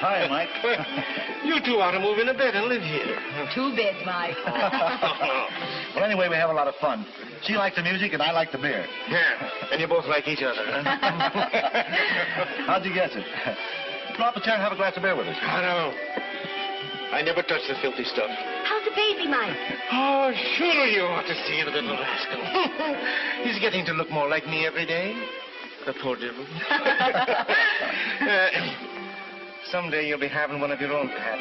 Hi, Mike. You two ought to move in a bed and live here. 2 beds, Mike. Well, anyway, we have a lot of fun. She likes the music and I like the beer. Yeah, and you both like each other, huh? How'd you guess it? Drop a chair and have a glass of beer with us. I know. I never touch the filthy stuff. How's the baby, Mike? Oh, sure you ought to see the little rascal. He's getting to look more like me every day. The poor devil. Someday you'll be having one of your own, Pat.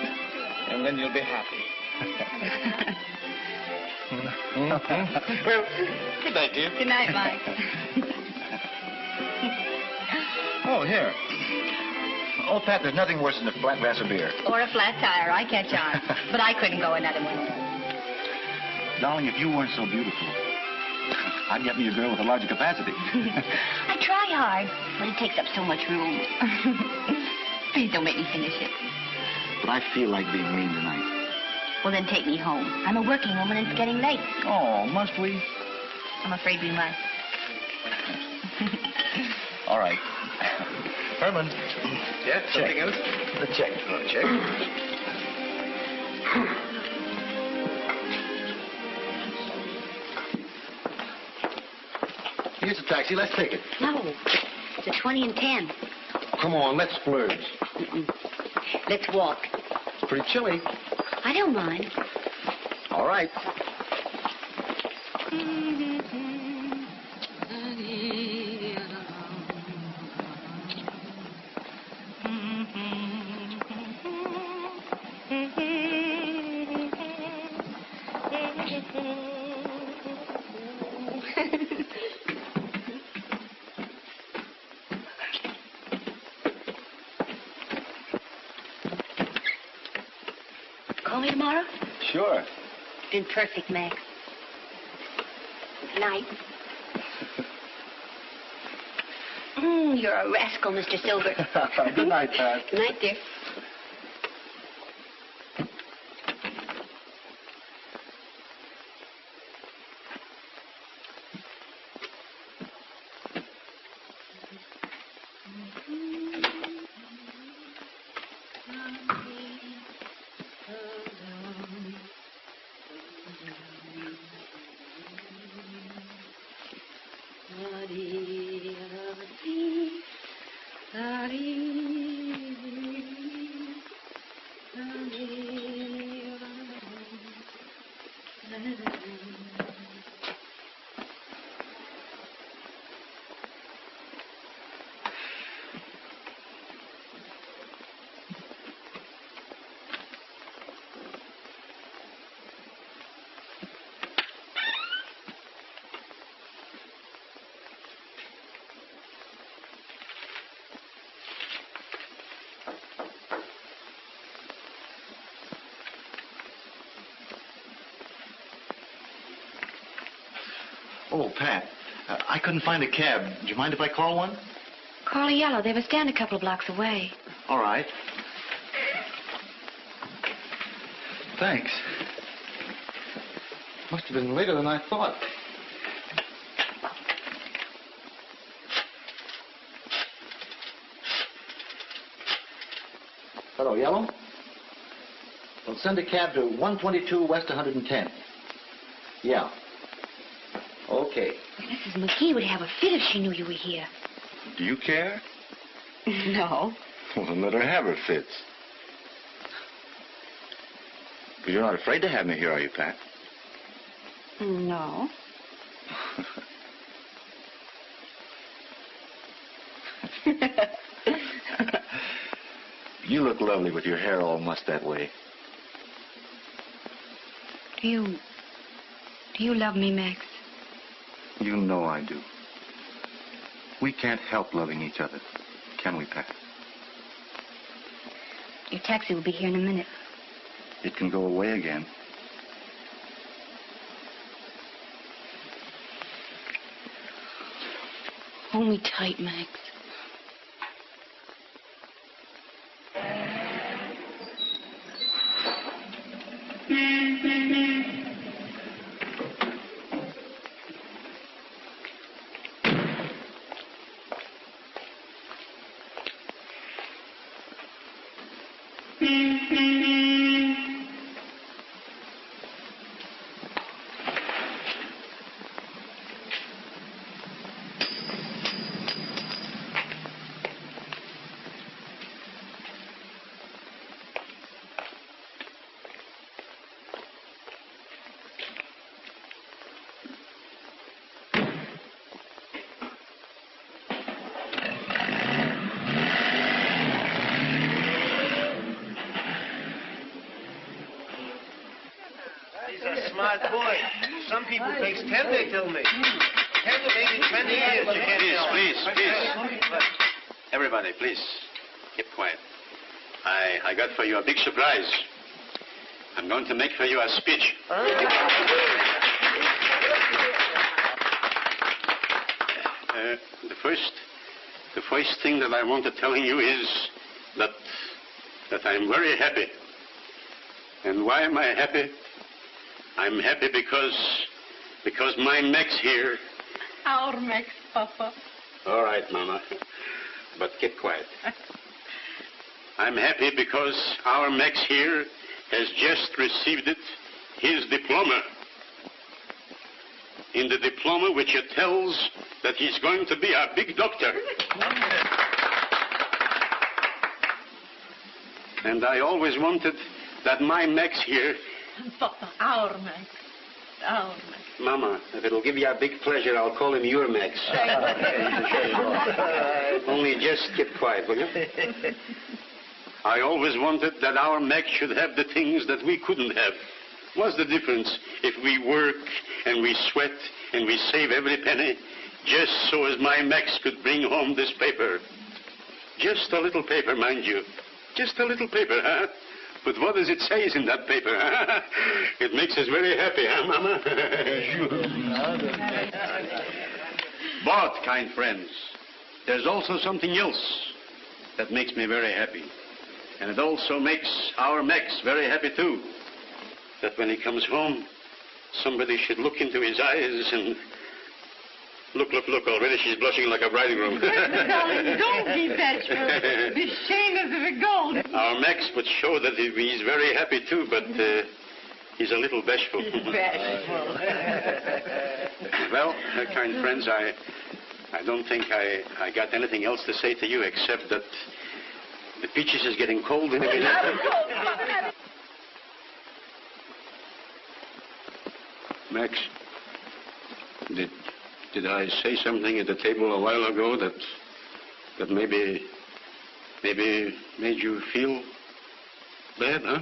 And then you'll be happy. Well, good night, dear. Good night, Mike. Oh, here. Oh, Pat, there's nothing worse than a flat glass of beer. Or a flat tire. I catch on. But I couldn't go another one. Darling, if you weren't so beautiful, I'd get me a girl with a larger capacity. I try hard, but it takes up so much room. Please don't make me finish it. But I feel like being mean tonight. Well, then take me home. I'm a working woman and it's getting late. Oh, must we? I'm afraid we must. All right. Herman. Yeah, something else? The check. Check. Here's a taxi. Let's take it. No, it's a 20 and 10. Come on, let's splurge. Let's walk. It's pretty chilly. I don't mind. All right. Call me tomorrow? Sure. Been perfect, Max. Night. You're a rascal, Mr. Silver. Good night, Pat. Good night, dear. Oh, Pat, I couldn't find a cab. Do you mind if I call one? Call a yellow. They were stand a couple of blocks away. All right. Thanks. Must have been later than I thought. Hello, Yellow? Well, send a cab to 122 West 110. Yeah. Okay. Mrs. McGee would have a fit if she knew you were here. Do you care? No. Well, then let her have her fits. But you're not afraid to have me here, are you, Pat? No. You look lovely with your hair all mussed that way. Do you love me, Max? You know I do. We can't help loving each other, can we, Pat? Your taxi will be here in a minute. It can go away again. Hold me tight, Max. Smart boy. Some people takes 10, they tell me. 10 to maybe 20 years. You can't tell. Please. Everybody, please, keep quiet. I got for you a big surprise. I'm going to make for you a speech. The first thing that I want to tell you is that I'm very happy. And why am I happy? I'm happy because my Max here. Our Max, Papa. All right, Mama. But keep quiet. I'm happy because our Max here has just received his diploma. In the diploma which it tells that he's going to be a big doctor. And I always wanted that my Max here... Papa, our Max. Our Max. Mama, if it'll give you a big pleasure, I'll call him your Max. Only just keep quiet, will you? I always wanted that our Max should have the things that we couldn't have. What's the difference if we work and we sweat and we save every penny just so as my Max could bring home this paper? Just a little paper, mind you. Just a little paper, huh? But what does it say in that paper? Huh? It makes us very happy, huh, Mama? But, kind friends, there's also something else that makes me very happy. And it also makes our Max very happy, too. That when he comes home, somebody should look into his eyes and... Look, already she's blushing like a bridegroom. Darling, don't be bashful. Be shameless of a gold. Our Max would show that he's very happy, too, but he's a little bashful. Bashful. Well, kind friends, I don't think I got anything else to say to you except that the peaches is getting cold in a minute. Max, did I say something at the table a while ago that maybe made you feel bad, huh?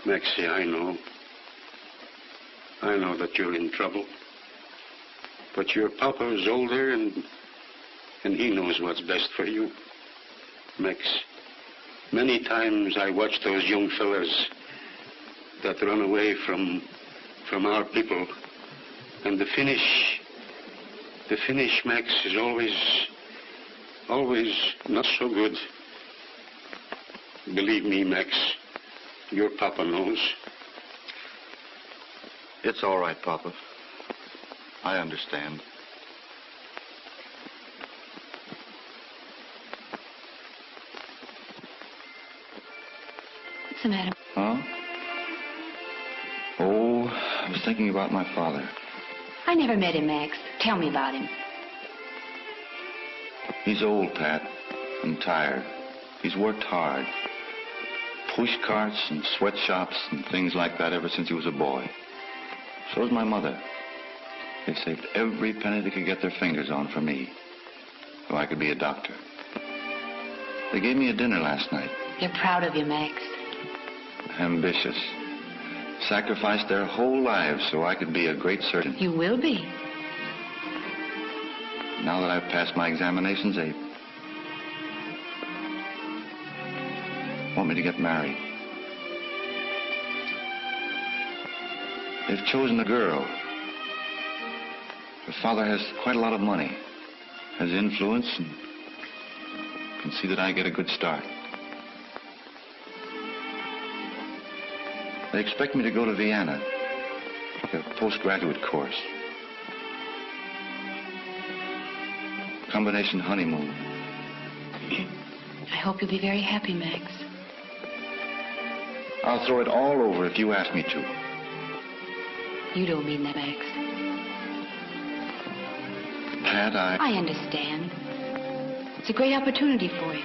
Maxie, I know that you're in trouble. But your papa is older and he knows what's best for you. Max, many times I watch those young fellas that run away from our people. And the finish, Max, is always not so good. Believe me, Max, your papa knows. It's all right, Papa. I understand. What's the matter? Huh? Oh, I was thinking about my father. I never met him, Max. Tell me about him. He's old, Pat, and tired. He's worked hard. Push carts and sweatshops and things like that ever since he was a boy. So's my mother. They saved every penny they could get their fingers on for me, so I could be a doctor. They gave me a dinner last night. They're proud of you, Max. Ambitious. Sacrificed their whole lives so I could be a great surgeon. You will be. Now that I've passed my examinations, they want me to get married. They've chosen a girl. Her father has quite a lot of money, has influence, and can see that I get a good start. They expect me to go to Vienna, take a postgraduate course. Combination honeymoon. I hope you'll be very happy, Max. I'll throw it all over if you ask me to. You don't mean that, Max. Pat, I understand. It's a great opportunity for you.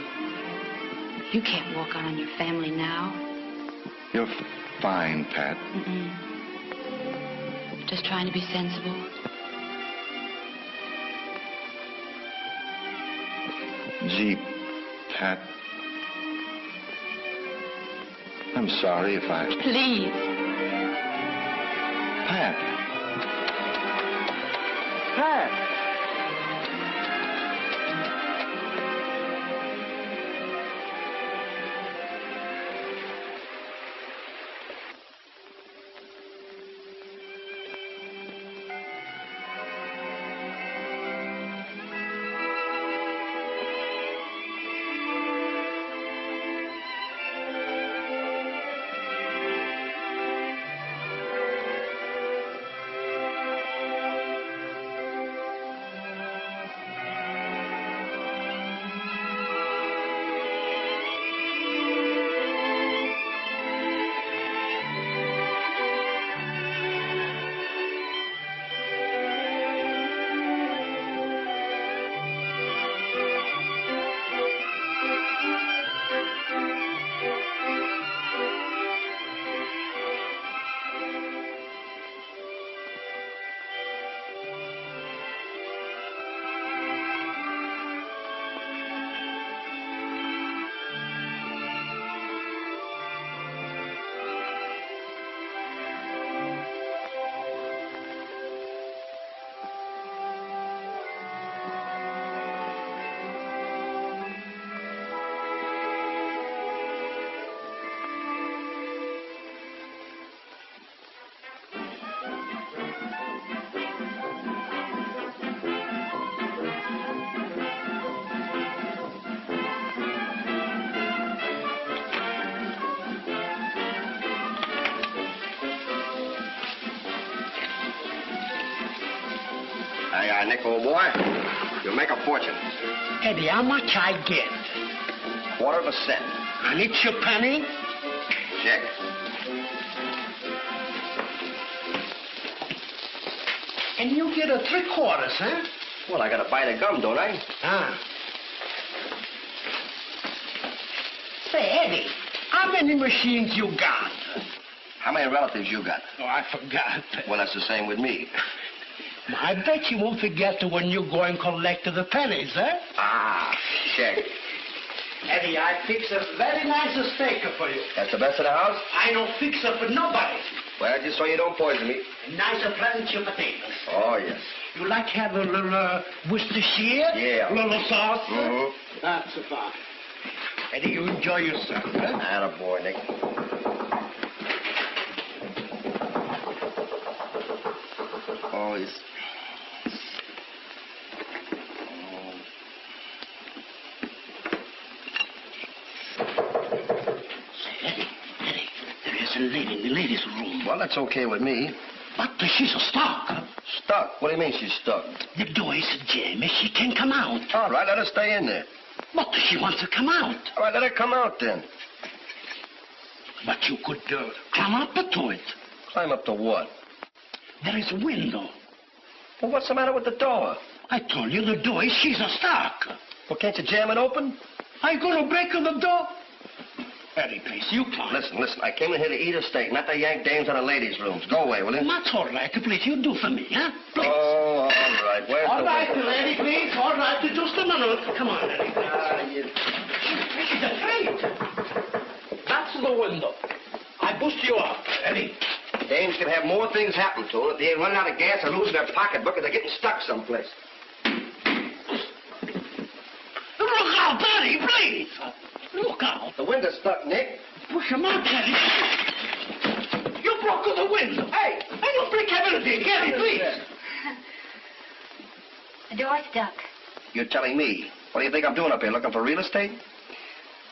You can't walk out on your family now. You're fine, Pat. Just trying to be sensible. Gee, Pat. I'm sorry if I... Please. Pat. Pat. Nick, old boy, you'll make a fortune. Eddie, how much I get? Quarter of a cent. And it's your penny? Check. And you get a 3/4, huh? Well, I gotta buy the gum, don't I? Ah. Say, Eddie, how many machines you got? How many relatives you got? Oh, I forgot. Well, that's the same with me. I bet you won't forget when you go and collect the pennies, eh? Ah, check. Eddie, I fix a very nice steak for you. That's the best of the house? I don't fix it for nobody. Well, just so you don't poison me. Nice pleasant potatoes. Oh, yes. You like to have a little Worcestershire? Yeah. A little sauce? Mm-hmm. That's fine. Eddie, you enjoy yourself, huh? Attaboy, Nick. Oh, it's... A lady in the ladies' room. Well, that's okay with me. But she's stuck. Stuck? What do you mean she's stuck? The door is jammed. She can't come out. All right, let her stay in there. But she wants to come out. All right, let her come out then. But you could climb up to it. Climb up to what? There is a window. Well, what's the matter with the door? I told you the door is she's stuck. Well, can't you jam it open? Are you going to break the door? Eddie, please, you can't. Listen, I came in here to eat a steak, not to yank dames out of ladies' rooms. Go away, will you? That's all right. Please, you do for me, huh? Please. Oh, all right. Where's all the right, window? Eddie, please. All right, just a minute. Come on, Eddie. She's afraid. That's the window. I boost you up, Eddie. Dames can have more things happen to them if they ain't running out of gas or losing their pocketbook or they're getting stuck someplace. Look out, Eddie, please. Look out. The window's stuck, Nick. Push him out, Eddie. You broke the window. Hey, I don't break everything. Eddie, please. The door's stuck. You're telling me. What do you think I'm doing up here, looking for real estate?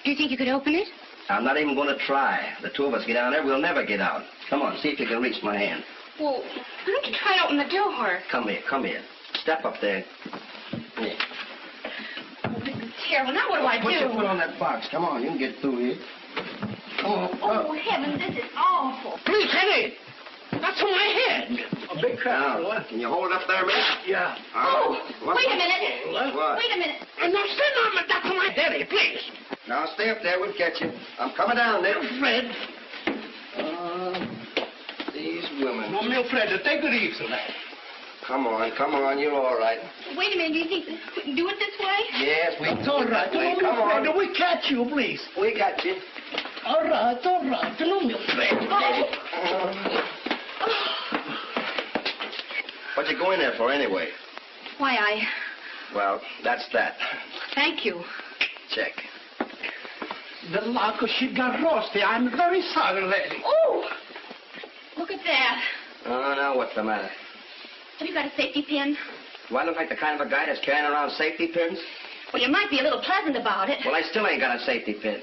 Do you think you could open it? I'm not even going to try. The two of us get down there, we'll never get out. Come on, see if you can reach my hand. Well, why don't you try to open the door? Come here. Step up there. Here. careful. Now what do I Put your do? foot on that box. Come on, you can get through here. Come on. Oh, heavens, this is awful. Please, Eddie. That's on my head. A big crowd. Now, can you hold it up there a minute? Yeah. Oh, What? wait a minute. What? Wait a minute. And now stand on me. That's on my head, Eddie, please. Now, stay up there. We'll catch you. I'm coming down there. Fred. These women. No, me Fred, take it easy, lad. Come on. You're all right. Wait a minute. Do you think we can do it this way? Yes, we It's all right. Come on. Fred, we catch you, please. We got you. All right. No, me Fred. What'd you go in there for anyway? Why, Well, that's that. Thank you. Check. The locker, she got rusty. I'm very sorry, lady. Oh, look at that. Oh, now what's the matter? Have you got a safety pin? Do I look like the kind of a guy that's carrying around safety pins? Well, you might be a little pleasant about it. Well, I still ain't got a safety pin.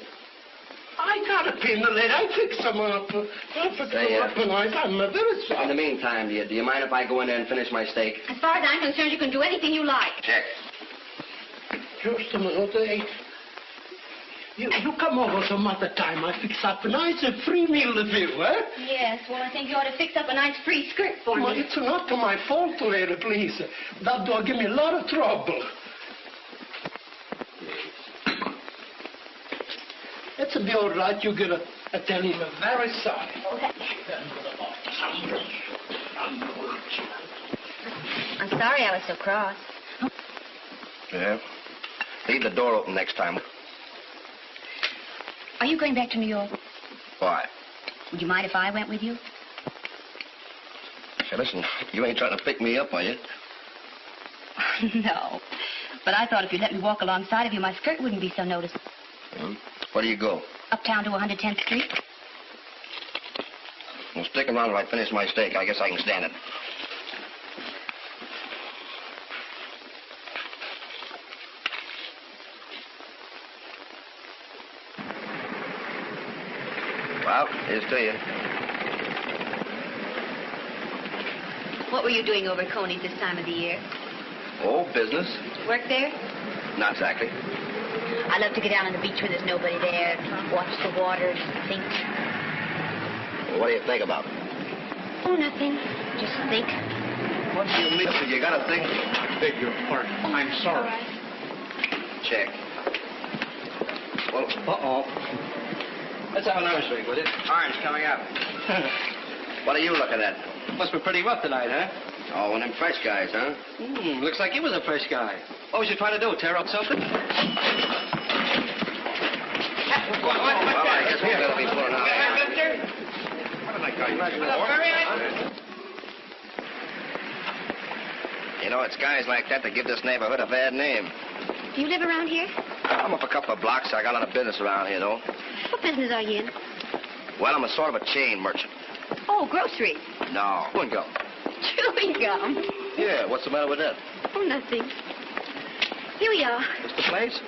I got a pin, lady. I fix them up. I fix them up nice. I'm very In sorry. the meantime, do you mind if I go in there and finish my steak? As far as I'm concerned, you can do anything you like. Check. Just a minute, eh? You come over some other time. I fix up a nice free meal with you, eh? Yes, well, I think you ought to fix up a nice free skirt for Well, me. it's not my fault, lady, please. That dog give me a lot of trouble. It'll be all right. You get a tell him I'm very sorry. I'm sorry I was so cross. Yeah? Leave the door open next time. Are you going back to New York? Why? Would you mind if I went with you? Say, listen, you ain't trying to pick me up, are you? No. But I thought if you'd let me walk alongside of you, my skirt wouldn't be so noticeable. Where do you go? Uptown to 110th Street. Well, stick around while I finish my steak. I guess I can stand it. Well, here's to you. What were you doing over at Coney's this time of the year? Oh, business? Work there? Not exactly. I love to get down on the beach when there's nobody there, watch the water, think. Well, what do you think about? Oh, nothing. Just think. What do you mean? Listen, you gotta think. Beg your pardon. I'm sorry. Check. Well, uh-oh. Let's have an orange drink, will you? Orange coming up. What are you looking at? Must be pretty rough tonight, huh? Oh, one of them fresh guys, huh? Looks like you was a fresh guy. What was you trying to do, tear up something? Well, I guess we better be pulling out. What did I call you? You know, it's guys like that that give this neighborhood a bad name. Do you live around here? I'm up a couple of blocks. I got a lot of business around here, though. What business are you in? Well, I'm a sort of a chain merchant. Oh, grocery. No. Chewing gum. Chewing gum. Yeah, what's the matter with that? Oh, nothing. Here we are. What's the place?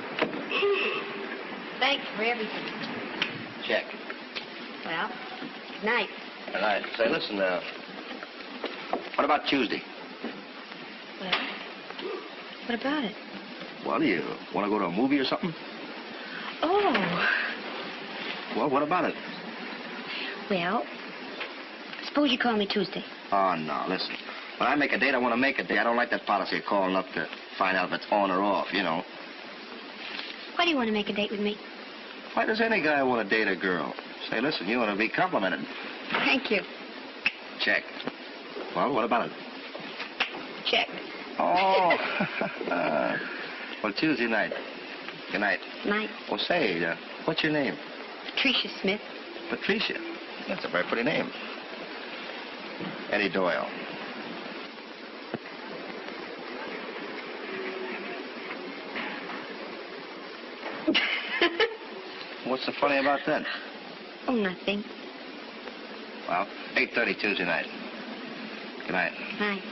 Thanks for everything. Check. Well, good night. All right. Say, listen, what about Tuesday? Well, what about it? Well, do you want to go to a movie or something? Oh, Well, what about it? well, suppose you call me Tuesday. Oh, no, listen. When I make a date, I want to make a date. I don't like that policy of calling up to find out if it's on or off, you know. Why do you want to make a date with me? Why does any guy want to date a girl? Say, listen, you want to be complimented. Thank you. Check. Well, what about it? Check. Oh. Well, Tuesday night. Good night. Night. Well, say, what's your name? Patricia Smith. Patricia. That's a very pretty name. Eddie Doyle. What's so funny about that? Oh, nothing. Well, 8:30 Tuesday night. Good night. Night.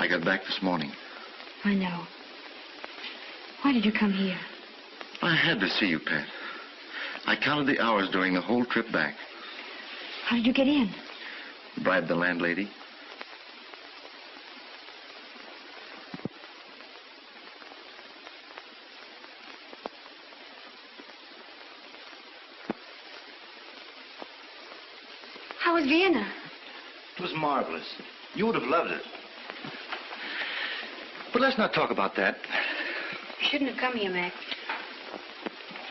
I got back this morning. I know. Why did you come here? I had to see you, Pat. I counted the hours during the whole trip back. How did you get in? Bribed the landlady. How was Vienna? It was marvelous. You would have loved it. But let's not talk about that. You shouldn't have come here, Max.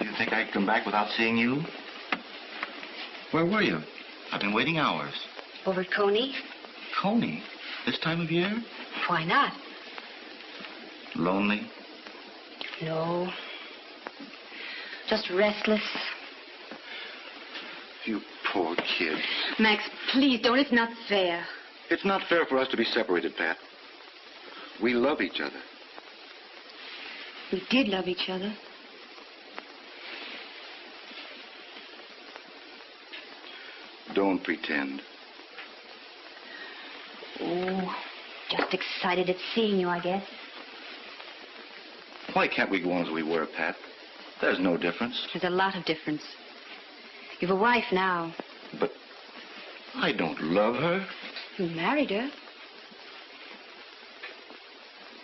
Do you think I'd come back without seeing you? Where were you? I've been waiting hours. Over at Coney? Coney? This time of year? Why not? Lonely? No. Just restless. You poor kid. Max, please don't. It's not fair. It's not fair for us to be separated, Pat. We love each other. We did love each other. Don't pretend. Oh, just excited at seeing you, I guess. Why can't we go on as we were, Pat? There's no difference. There's a lot of difference. You've a wife now. But I don't love her. You married her.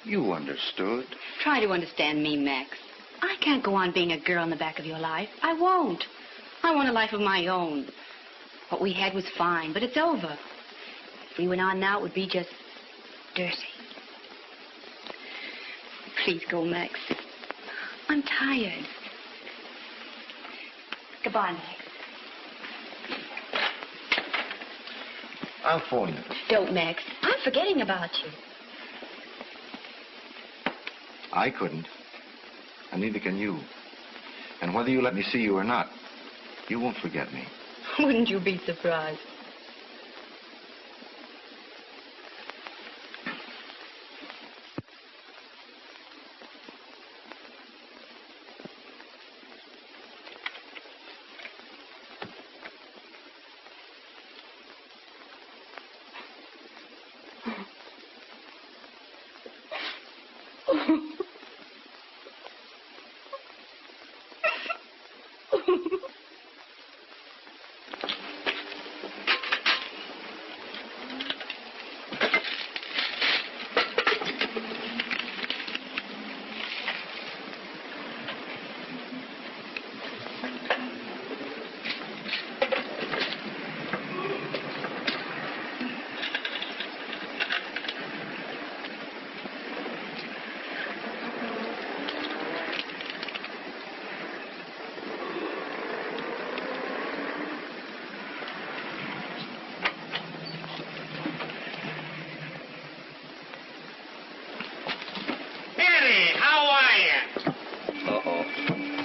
You understood. Try to understand me, Max. I can't go on being a girl in the back of your life. I won't. I want a life of my own. What we had was fine, but it's over. If we went on now, it would be just dirty. Please go, Max. I'm tired. Goodbye, Max. I'll phone you. Don't, Max. I'm forgetting about you. I couldn't. And neither can you. And whether you let me see you or not, you won't forget me. Wouldn't you be surprised?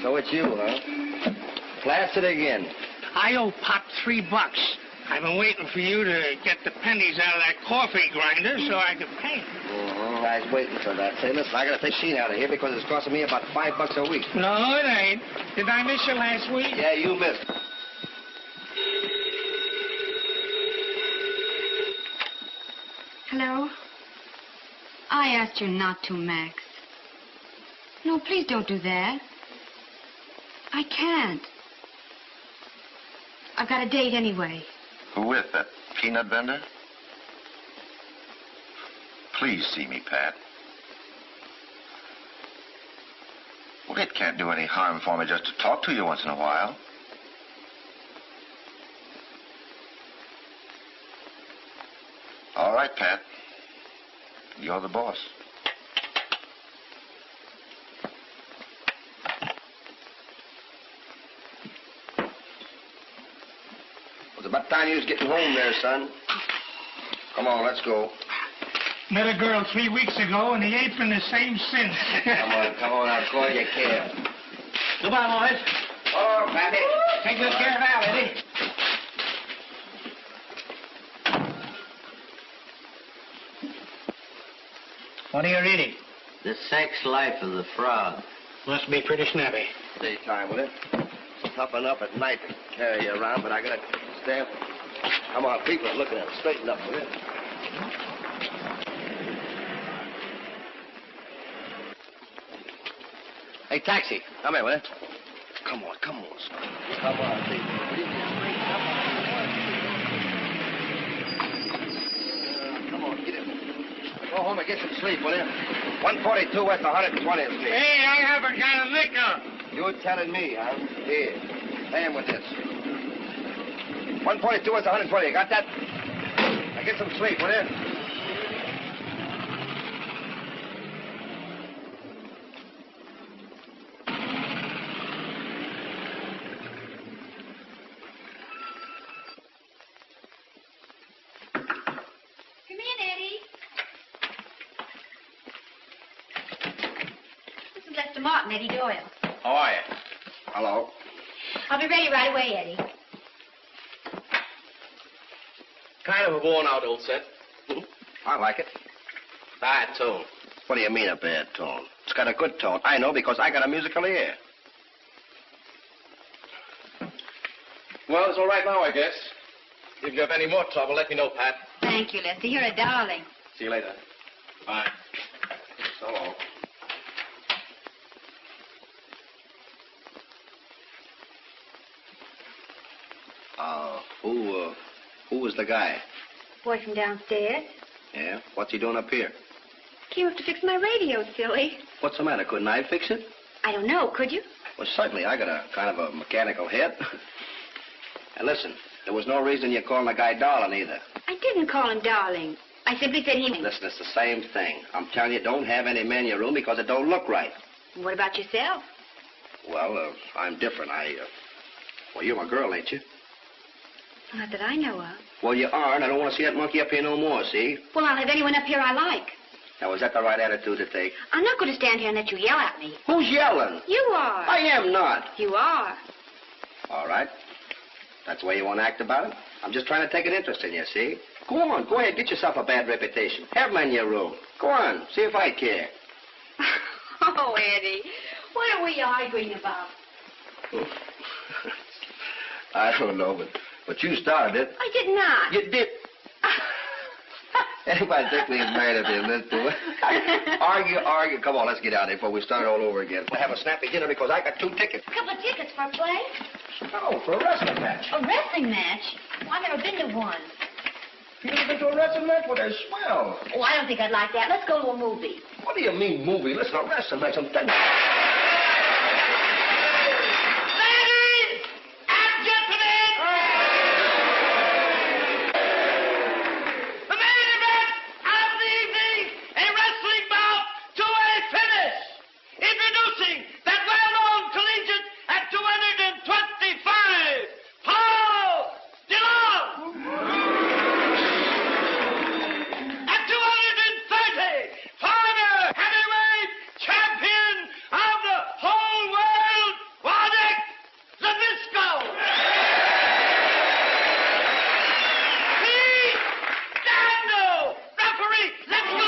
So it's you, huh? Blasted again. I owe Pop $3. I've been waiting for you to get the pennies out of that coffee grinder so I could pay him. I was waiting for that. Say, listen, I got to take Sheen out of here because it's costing me about $5 a week. No, it ain't. Did I miss you last week? Yeah, you missed. Hello? I asked you not to, Max. No, please don't do that. I can't. I've got a date anyway. Who with? That peanut vendor? Please see me, Pat. Well, it can't do any harm for me just to talk to you once in a while. All right, Pat. You're the boss. It's about time you was getting home there, son. Come on, let's go. Met a girl 3 weeks ago, and he ain't been the same since. Come on, I'll call you a cab. Goodbye, boys. Oh, Pappy. Take good care of Al, Eddie. What are you reading? The Sex Life of the Frog. Must be pretty snappy. Daytime, will it? Tough enough at night to carry you around, but I gotta stand. Come on, people are looking at it. Straighten up, will it? Hey, taxi. Come here, will you? Come on, come on. Come on, please. Come on, get in. Go home and get some sleep, will you? 142 West 120th Street. Hey, I haven't got a liquor. You're telling me, huh? Here. Pay him with this. 142 West 120. Got that? Now get some sleep, will you? Come in, Eddie. This is Lester Martin, Eddie Doyle. How are you? Hello. I'll be ready right away, Eddie. Kind of a worn-out old set. I like it. Bad tone. What do you mean a bad tone? It's got a good tone. I know because I got a musical ear. Well, it's all right now, I guess. If you have any more trouble, let me know, Pat. Thank you, Lester. You're a darling. See you later. Bye. So long. Who was the guy? Boy from downstairs. Yeah? What's he doing up here? Came up to fix my radio, silly. What's the matter? Couldn't I fix it? I don't know. Could you? Well, certainly. I got a kind of a mechanical head. And listen, there was no reason you calling the guy darling either. I didn't call him darling. I simply said he... Listen, it's the same thing. I'm telling you, don't have any men in your room because it don't look right. What about yourself? Well, I'm different. Well, you're my girl, ain't you? Not that I know of. Well, you are, and I don't want to see that monkey up here no more, see? Well, I'll have anyone up here I like. Now, is that the right attitude to take? I'm not going to stand here and let you yell at me. Who's yelling? You are. I am not. You are. All right. That's the way you want to act about it? I'm just trying to take an interest in you, see? Go on, go ahead, get yourself a bad reputation. Have men in your room. Go on, see if I care. Oh, Eddie, what are we arguing about? I don't know, but you started it. I did not. You did. Anybody think we's mad at him, let's do it. Argue. Come on, let's get out of here before we start all over again. We'll have a snappy dinner because I got 2 tickets. A couple of tickets for a play? Oh, for a wrestling match. A wrestling match? Well, I've never been to one. You never been to a wrestling match? Well, they're swell. Oh, I don't think I'd like that. Let's go to a movie. What do you mean, movie? Listen, a wrestling match. I'm telling you. Ladies and gentlemen, the main event of the evening, a wrestling bout to a finish. Introducing that well-known collegiate at 225, Paul DeLong. At 230, former heavyweight champion of the whole world, Wojtek Zabisco. Pete Dando, referee, let's go.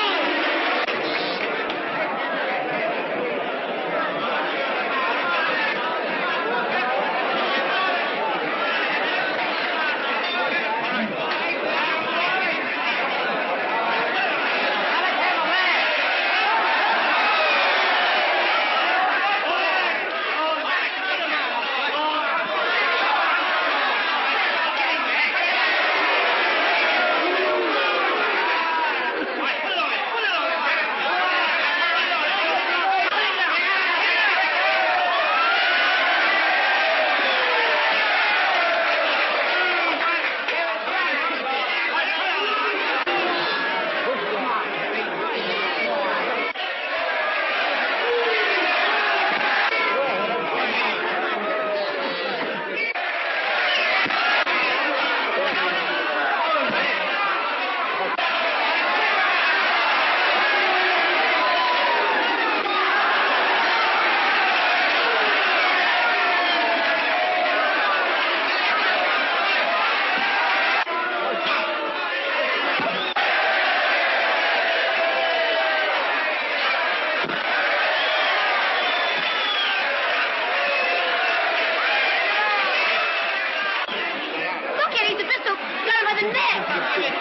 Look, Eddie, Zabisco got him by the neck.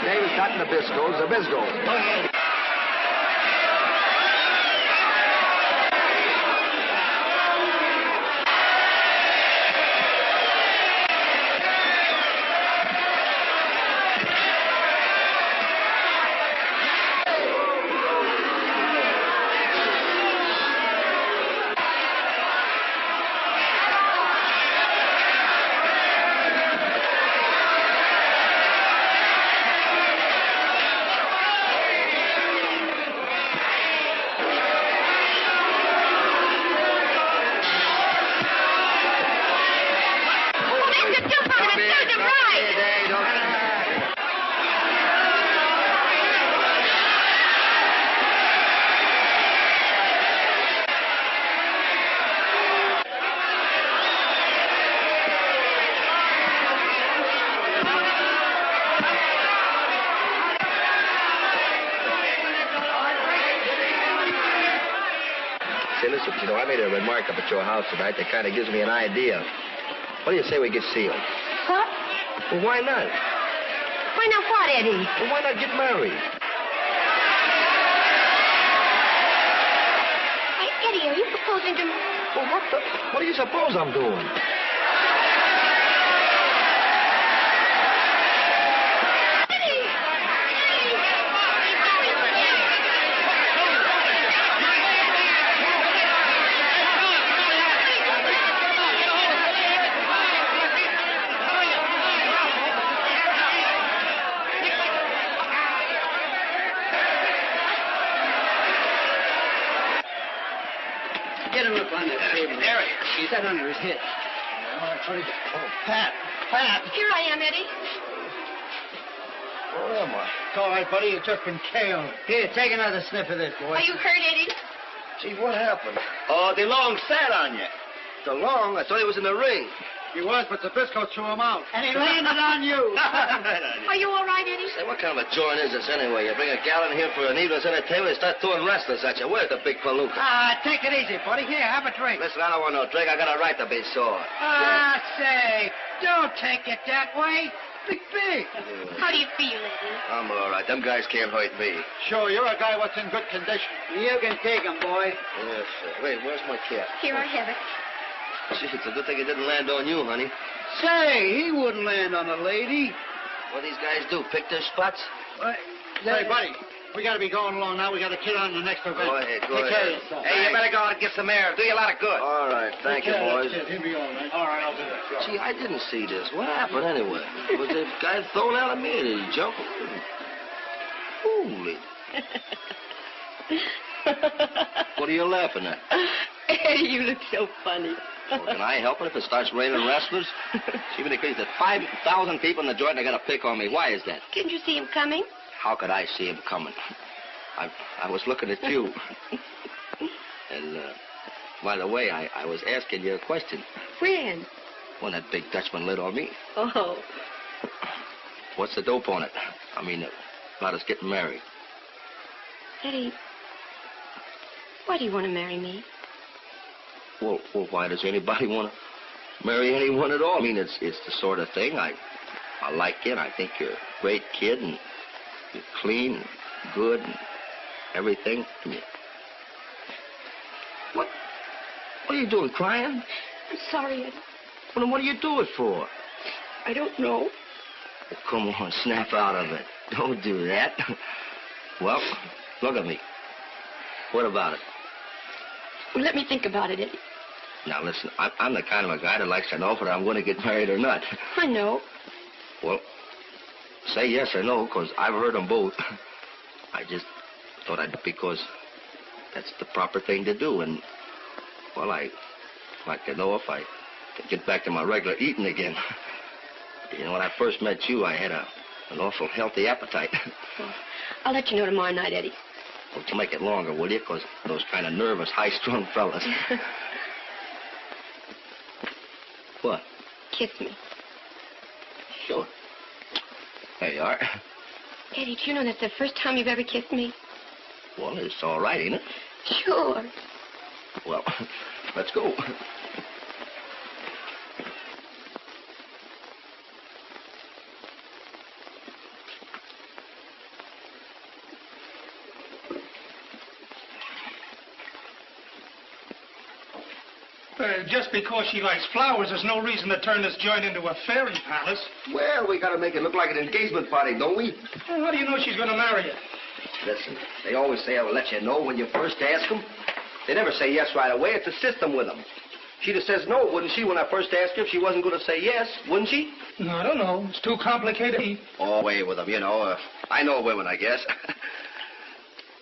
Name's not Nabisco, Zabisco. Say, listen, you know, I made a remark up at your house tonight that kind of gives me an idea. What do you say we get sealed? What? Well, why not? Why not what, Eddie? Well, why not get married? Hey, Eddie, are you proposing to... Well, what do you suppose I'm doing? Get him up on that table. There he is. He's that under his head. All right, buddy. Oh, Pat. Here I am, Eddie. Where am I? It's all right, buddy. You've just been killed. Here, take another sniff of this, boy. Are you hurt, Eddie? Gee, what happened? Oh, DeLong sat on you. DeLong? I thought he was in the ring. He was, but Zabisco threw him out. And he landed on you. Right on you. Are you all right, Eddie? Say, what kind of a joint is this anyway? You bring a gal in here for an evening's entertainment and start throwing wrestlers at you. Where's the big palooka? Take it easy, buddy. Here, have a drink. Listen, I don't want no drink. I got a right to be sore. Say, don't take it that way. Big. How do you feel, Eddie? I'm all right. Them guys can't hurt me. Sure, you're a guy what's in good condition. You can take him, boy. Yes, sir. Wait, where's my cap? Here, I have it. Gee, it's a good thing it didn't land on you, honey. Say, he wouldn't land on a lady. What these guys do, pick their spots? Hey, buddy, we got to be going along now. We got a kid on the next event. Go ahead, go Take care ahead. of yourself. Hey, you better go out and get some air. Do you a lot of good. All right, thank you, boys. He'll be all right. All right, I'll do that. Sure. Gee, I didn't see this. What happened anyway? Was the guy thrown out at me or did he jump? Holy. What are you laughing at? Eddie, you look so funny. Well, can I help it if it starts raining wrestlers? Even if there's 5,000 people in the joint, they got to pick on me. Why is that? Didn't you see him coming? How could I see him coming? I was looking at you. And, by the way, I was asking you a question. When? When that big Dutchman lit on me. Oh. What's the dope on it? I mean, about us getting married. Eddie, why do you want to marry me? Well, why does anybody want to marry anyone at all? I mean, it's the sort of thing. I like you, and I think you're a great kid, and you're clean and good and everything. I mean, what are you doing, crying? I'm sorry, Eddie. Well, then what do you do it for? I don't know. Oh, come on, snap out of it. Don't do that. Well, look at me. What about it? Well, let me think about it, Eddie. Now, listen, I'm the kind of a guy that likes to know whether I'm going to get married or not. I know. Well, say yes or no, because I've heard them both. I just thought because that's the proper thing to do. And, well, I'd like to know if I can get back to my regular eating again. You know, when I first met you, I had an awful healthy appetite. Well, I'll let you know tomorrow night, Eddie. Well, to make it longer, will you? Because those kind of nervous, high-strung fellas. What? Kiss me. Sure. There you are. Eddie, do you know that's the first time you've ever kissed me? Well, it's all right, ain't it? Sure. Well, let's go. Just because she likes flowers, there's no reason to turn this joint into a fairy palace. Well, we got to make it look like an engagement party, don't we? Well, how do you know she's going to marry you? Listen, they always say I will let you know when you first ask them. They never say yes right away. It's a system with them. She just says no, wouldn't she, when I first asked her if she wasn't going to say yes, wouldn't she? No, I don't know. It's too complicated. Oh, way with them, you know. I know women, I guess.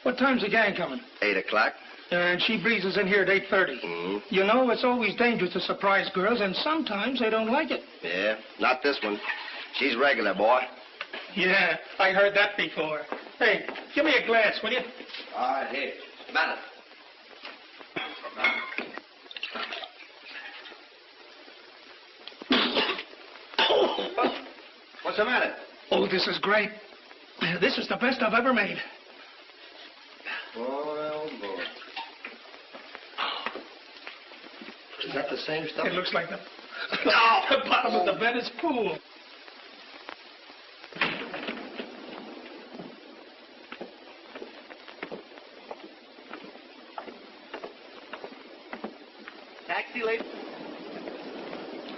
What time's the gang coming? 8 o'clock. And she breezes in here at 8:30. Mm-hmm. You know, it's always dangerous to surprise girls, and sometimes they don't like it. Yeah, not this one. She's regular, boy. Yeah, I heard that before. Hey, give me a glass, will you? All right, here. Smell it. What's the matter? Oh, this is great. This is the best I've ever made. Oh, boy. that the same stuff? It looks like the bottom of the Venice pool. Taxi, lady?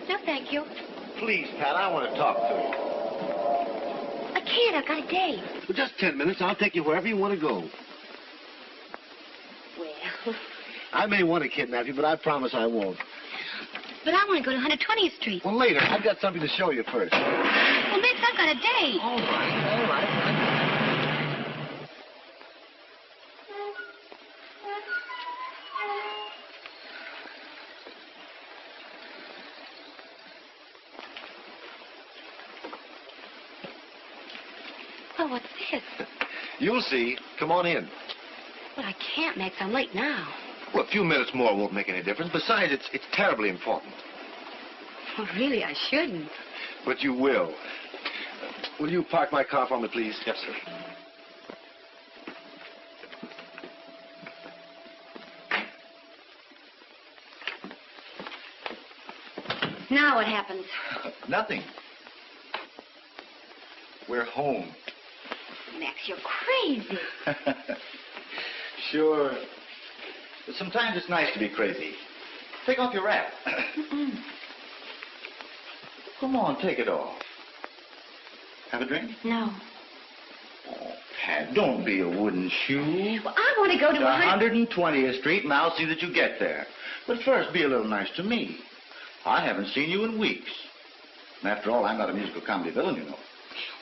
No, thank you. Please, Pat, I want to talk to you. I can't. I've got a date. For just 10 minutes, I'll take you wherever you want to go. Well, I may want to kidnap you, but I promise I won't. but I want to go to 120th Street. Well, later. I've got something to show you first. Well, Max, I've got a date. All right. Well, what's this? You'll see. Come on in. Well, I can't, Max. I'm late now. Well, a few minutes more won't make any difference. Besides, it's terribly important. Well, really, I shouldn't. But you will. Will you park my car for me, please? Yes, sir. Now what happens? Nothing. We're home. Max, you're crazy. Sure. But sometimes it's nice to be crazy. Take off your wrap. Come on, take it off. Have a drink? No. Oh, Pat, don't be a wooden shoe. Well, I want to go to 120th Street, and I'll see that you get there. But first, be a little nice to me. I haven't seen you in weeks. And after all, I'm not a musical comedy villain, you know.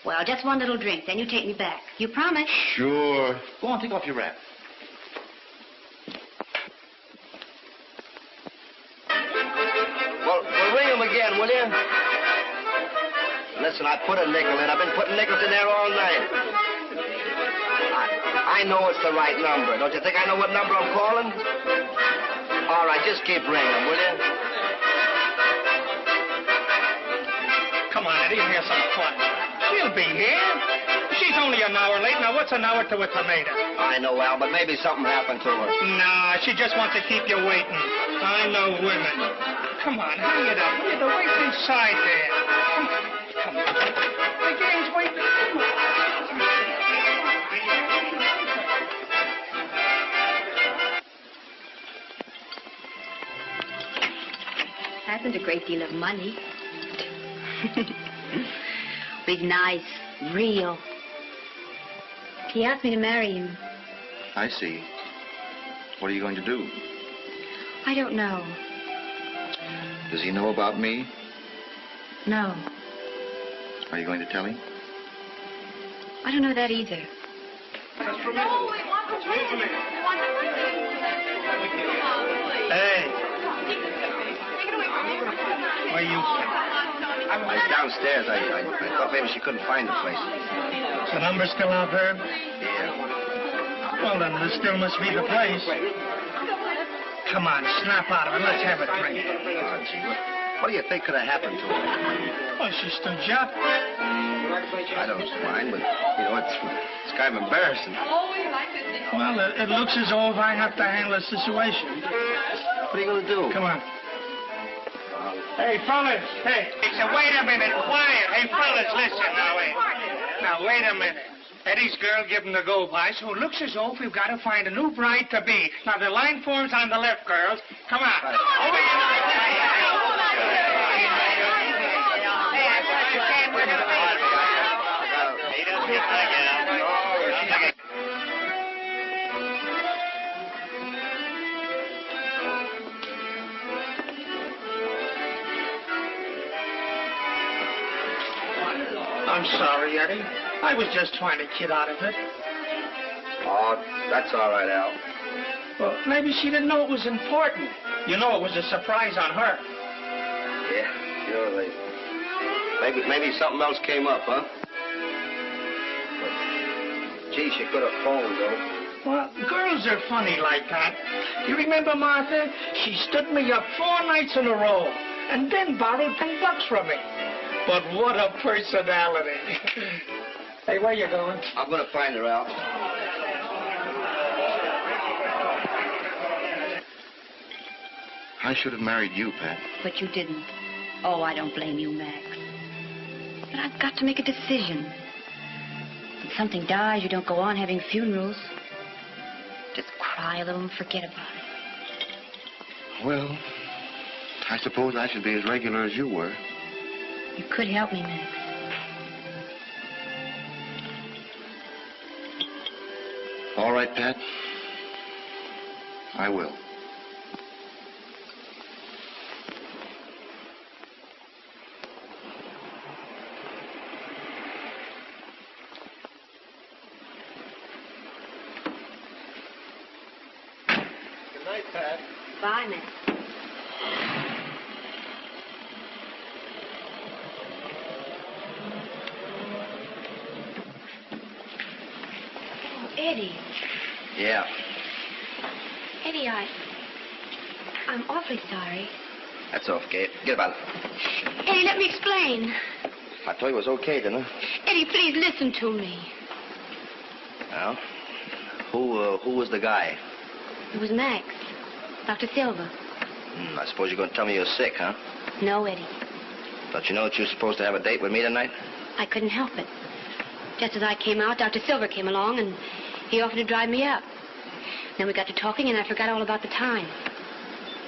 Well, just one little drink, then you take me back. You promise? Sure. Go on, take off your wrap. Well, ring him again, will you? Listen, I put a nickel in. I've been putting nickels in there all night. I know it's the right number. Don't you think I know what number I'm calling? All right, just keep ringing, will you? Come on, Eddie, here's some fun. She'll be here. She's only an hour late. Now, what's an hour to a tomato? I know, Al, but maybe something happened to her. Nah, she just wants to keep you waiting. I know women. Come on, hang it up. Wait inside there. Come on. The game's waiting. Come on. Hasn't a great deal of money. Big, nice, real. He asked me to marry him. I see. What are you going to do? I don't know. Does he know about me? No. Are you going to tell him? I don't know that either. Hey. Where you? I was downstairs. I thought maybe she couldn't find the place. Is the number still out there? Yeah. Well, then this still must be the place. Come on, snap out of it. Let's have a drink. Oh, gee, what do you think could have happened to her? Oh, she stood you up. I don't mind, but, you know, it's kind of embarrassing. Well, it looks as though if I have to handle a situation. What are you going to do? Come on. Hey, fellas. Hey, wait a minute. Quiet. Hey, fellas, listen now. Now, wait a minute. Eddie's girl give him the go-by, so it looks as though we've got to find a new bride-to-be. Now, the line form's on the left, girls. Come on. Over I'm sorry, Eddie. I was just trying to kid out of it. Oh, that's all right, Al. Well, maybe she didn't know it was important. You know, it was a surprise on her. Yeah, sure. Maybe something else came up, huh? But, gee, she could have phoned, though. Well, girls are funny like that. You remember, Martha? She stood me up 4 nights in a row and then borrowed $10 from me. But what a personality. Hey, where you going? I'm going to find her, Al. I should have married you, Pat. But you didn't. Oh, I don't blame you, Max. But I've got to make a decision. When something dies, you don't go on having funerals. Just cry a little and forget about it. Well, I suppose I should be as regular as you were. You could help me, Max. All right, Pat. I will. Good night, Pat. Bye, Max. Oh, Eddie. Yeah. Eddie, I'm awfully sorry. That's okay. Get about it. Eddie, let me explain. I told you it was okay, didn't I? Eddie, please listen to me. Well, who was the guy? It was Max. Dr. Silver. I suppose you're going to tell me you're sick, huh? No, Eddie. Don't you know that you're supposed to have a date with me tonight? I couldn't help it. Just as I came out, Dr. Silver came along, and he offered to drive me up. Then we got to talking, and I forgot all about the time.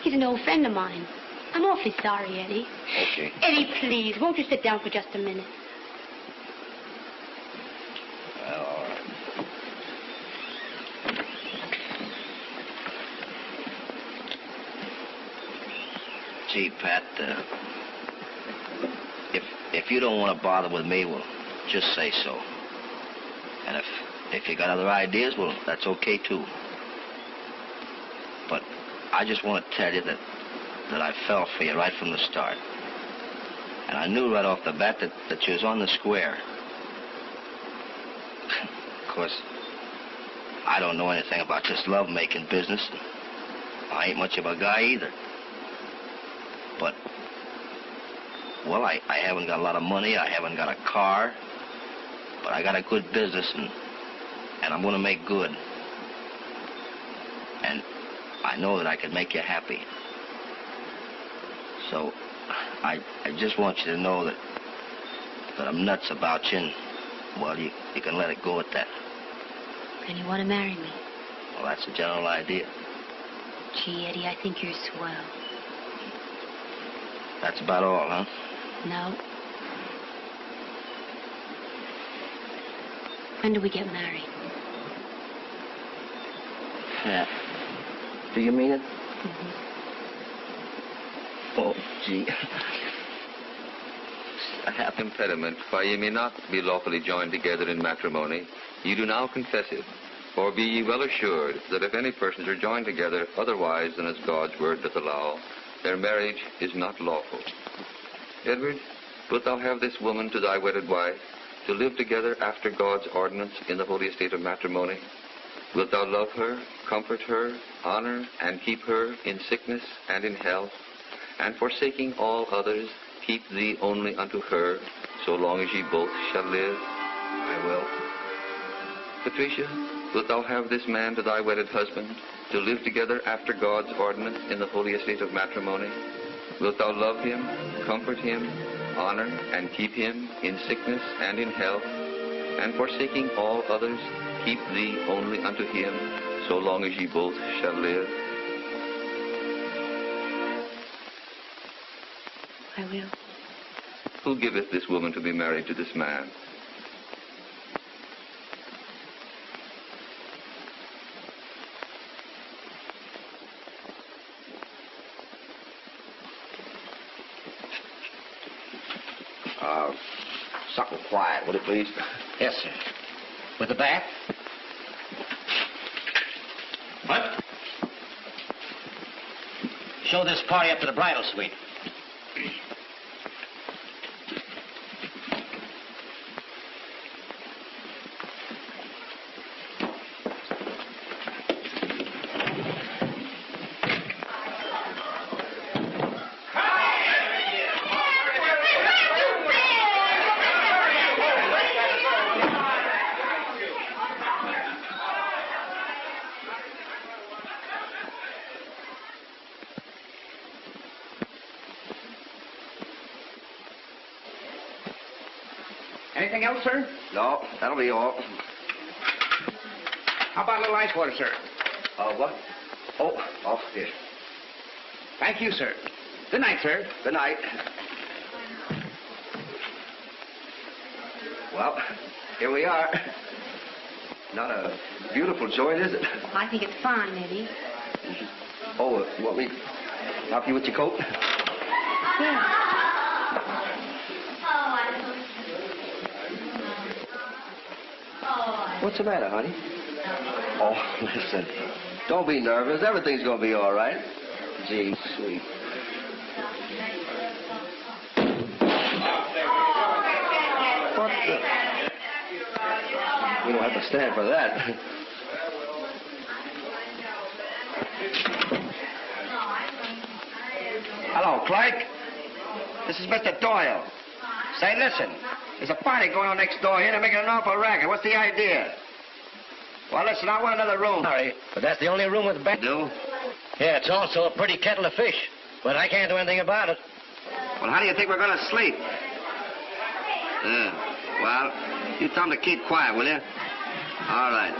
He's an old friend of mine. I'm awfully sorry, Eddie. Okay. Eddie, please, won't you sit down for just a minute? Well, all right. Gee, Pat, if you don't want to bother with me, well, just say so. And if you got other ideas, well, that's okay, too. But I just want to tell you that I fell for you right from the start. And I knew right off the bat that you was on the square. Of course, I don't know anything about this love-making business. I ain't much of a guy either. But, well, I haven't got a lot of money. I haven't got a car. But I got a good business, and I'm going to make good. And I know that I can make you happy. So, I just want you to know that I'm nuts about you, and, well, you can let it go at that. And you want to marry me? Well, that's the general idea. Gee, Eddie, I think you're swell. That's about all, huh? No. When do we get married? Yeah. Do you mean it? Mm-hmm. Oh, gee. A half impediment why ye may not be lawfully joined together in matrimony, ye do now confess it. For be ye well assured that if any persons are joined together otherwise than as God's word doth allow, their marriage is not lawful. Edward, wilt thou have this woman to thy wedded wife, to live together after God's ordinance in the holy estate of matrimony? Wilt thou love her, comfort her, honor, and keep her in sickness and in health, and forsaking all others, keep thee only unto her, so long as ye both shall live? I will. Patricia, wilt thou have this man to thy wedded husband, to live together after God's ordinance in the holy estate of matrimony? Wilt thou love him, comfort him, honor, and keep him in sickness and in health, and forsaking all others, keep thee only unto him, so long as ye both shall live? I will. Who giveth this woman to be married to this man? Something quiet, would it please? Yes, sir. With a bath? What? Show this party up to the bridal suite. Anything else, sir? No, that'll be all. How about a little ice water, sir? What? Oh, here. Thank you, sir. Good night, sir. Good night. Well, here we are. Not a beautiful joint, is it? I think it's fine, Eddie. Oh, want me to help you with your coat? Yeah. What's the matter, honey? Oh, listen. Don't be nervous. Everything's going to be all right. Gee, sweet. What the... We don't have to stand for that. Hello, Clark. This is Mr. Doyle. Say, listen. There's a party going on next door here. They're making an awful racket. What's the idea? Well, listen, I want another room. Sorry, but that's the only room with a bed. Do? Yeah, it's also a pretty kettle of fish. But I can't do anything about it. Well, how do you think we're going to sleep? Well, you tell them to keep quiet, will you? All right.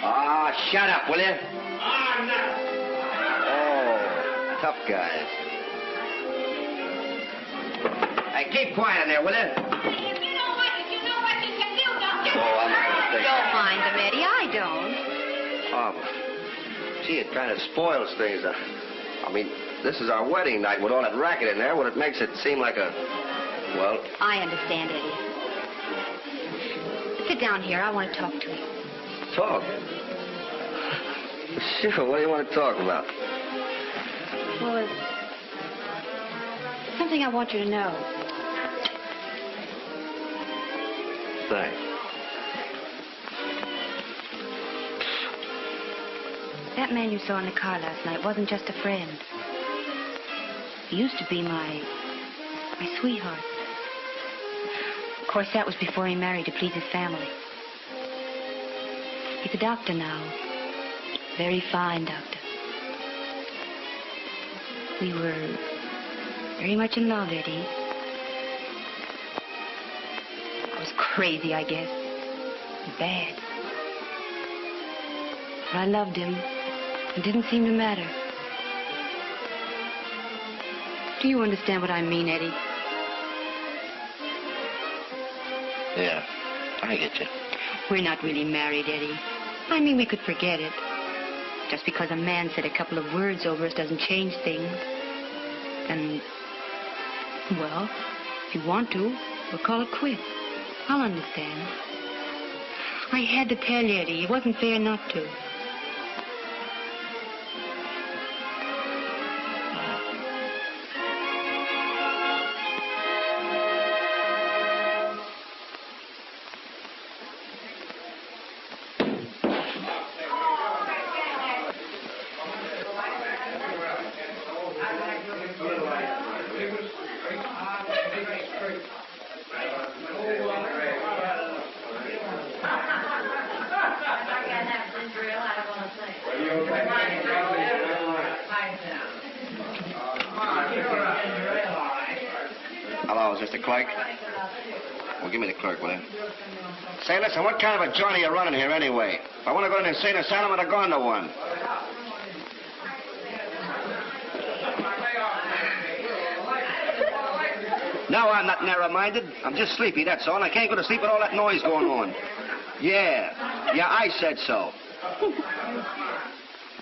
Ah, shut up, will you? Oh, tough guys. Hey, keep quiet in there, will you? You know what you can do, Doctor. Oh, I'm not going to take Don't mind them, Eddie. I don't. Oh, gee, it kind of spoils things. I mean, this is our wedding night with all that racket in there. Well, it makes it seem like a... Well... I understand, Eddie. Sit down here. I want to talk to you. Talk? Sure, what do you want to talk about? Well, it's something I want you to know. Thanks. That man you saw in the car last night wasn't just a friend. He used to be my sweetheart. Of course, that was before he married to please his family. He's a doctor now. Very fine doctor. We were very much in love, Eddie. I was crazy, I guess. Bad. But I loved him. It didn't seem to matter. Do you understand what I mean, Eddie? Yeah, I get you. We're not really married, Eddie. I mean, we could forget it. Just because a man said a couple of words over us doesn't change things. And, well, if you want to, we'll call it quits. I'll understand. I had to tell you, Eddie. It wasn't fair not to. Hello, is this the clerk? Well, give me the clerk, will you? Say, listen, what kind of a joint are you running here anyway? If I want to go to an insane asylum, I'd have gone to one. No, I'm not narrow-minded. I'm just sleepy, that's all. And I can't go to sleep with all that noise going on. Yeah, I said so.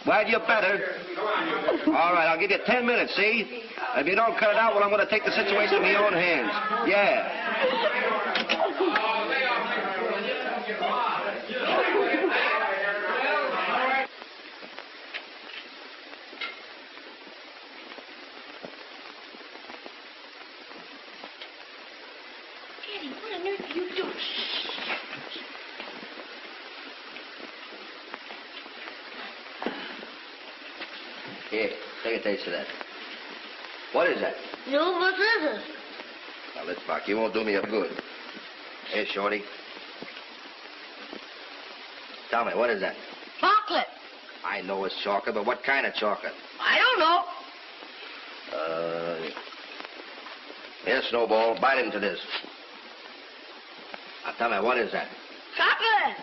Well, you better. All right, I'll give you 10 minutes, see? If you don't cut it out, well, I'm going to take the situation in my own hands. Yeah. Eddie, what on earth are you doing? Here, take a taste of that. What is that? No, what is it? Now, let's back. You won't do me a good. Here, Shorty. Tell me, what is that? Chocolate. I know it's chocolate, but what kind of chocolate? I don't know. Here, Snowball, bite into this. Now, tell me, what is that? Chocolate.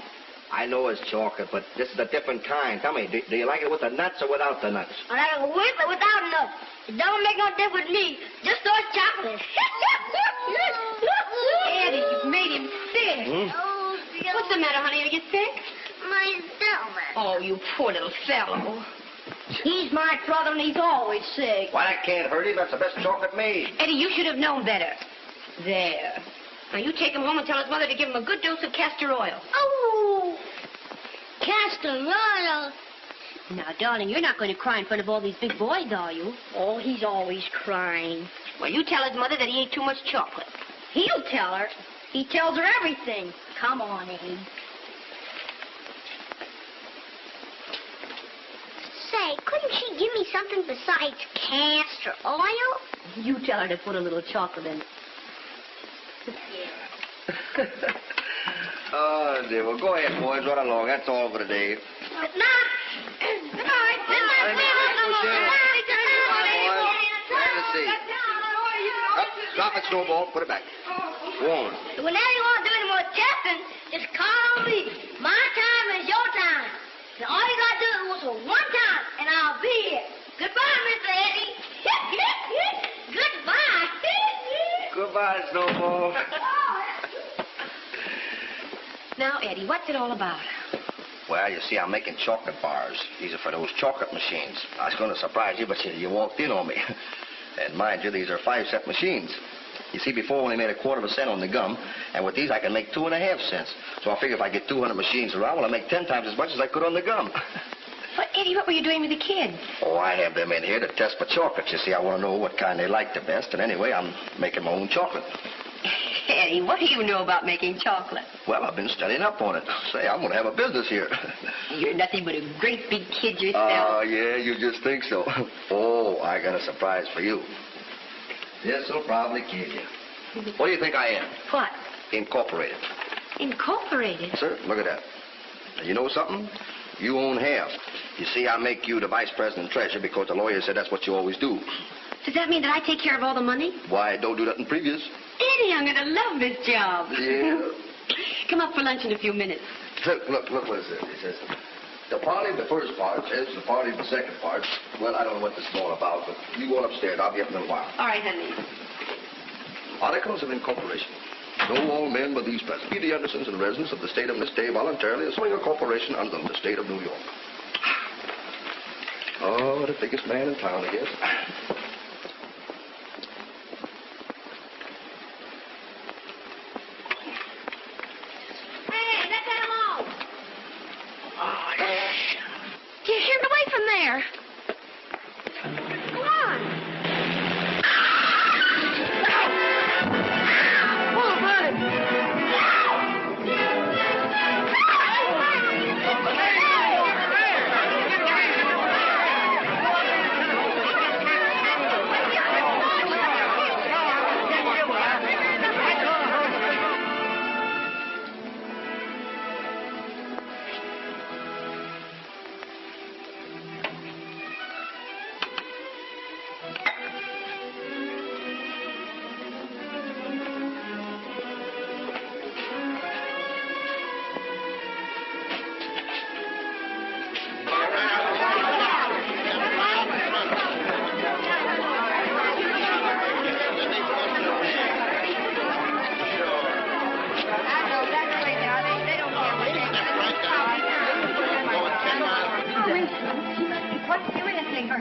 I know it's chocolate, but this is a different kind. Tell me, do you like it with the nuts or without the nuts? I like it with or without nuts. It don't make no difference with me. Just throw chocolate. Eddie, you've made him sick. What's the matter, honey? Are you sick? My stomach. Oh, you poor little fellow. He's my brother and he's always sick. Why, that can't hurt him. That's the best chocolate made. Eddie, you should have known better. There. Now, you take him home and tell his mother to give him a good dose of castor oil. Oh, castor oil. Now, darling, you're not going to cry in front of all these big boys, are you? Oh, he's always crying. Well, you tell his mother that he ate too much chocolate. He'll tell her. He tells her everything. Come on, Eddie. Say, couldn't she give me something besides castor oil? You tell her to put a little chocolate in it. Oh, dear. Well, go ahead, boys. Run along. That's all for today. Good night. Good night. Good night. Drop it, Snowball. Put it back. Go on. Whenever you want to do any more testing, just call me. My time is your time. And all you got to do is whistle one time, and I'll be here. Goodbye, Mr. Eddie. Goodbye. Goodbye, Snowball. Now, Eddie, what's it all about? Well, you see, I'm making chocolate bars. These are for those chocolate machines. I was going to surprise you, but you walked in on me. And mind you, these are 5-cent machines. You see, before when they made 1/4 cent on the gum, and with these I can make 2.5 cents. So I figure if I get 200 machines around, well, I'll make 10 times as much as I could on the gum. But, Eddie, what were you doing with the kids? Oh, I have them in here to test for chocolates. You see, I want to know what kind they like the best, and anyway, I'm making my own chocolate. Eddie, what do you know about making chocolate? Well, I've been studying up on it. Say, I'm going to have a business here. You're nothing but a great big kid yourself. Oh, yeah, you just think so. Oh, I got a surprise for you. This'll probably kill you. What do you think I am? What? Incorporated. Incorporated? Sir, look at that. And you know something? You own half. You see, I make you the vice president treasurer because the lawyer said that's what you always do. Does that mean that I take care of all the money? Why, don't do that in previous. Eddie, I'm going to love this job. Yeah. Come up for lunch in a few minutes. Look what it says. It says, the party of the first part says the party of the second part. Well, I don't know what this is all about, but you go upstairs. I'll be up in a little while. All right, honey. Articles of incorporation. Know all men but these present. Be the Andersons and residents of the state of this day voluntarily assuming a corporation under the state of New York. Oh, the biggest man in town, I guess. Hey, let that alone. Oh, Get away from there. Come on.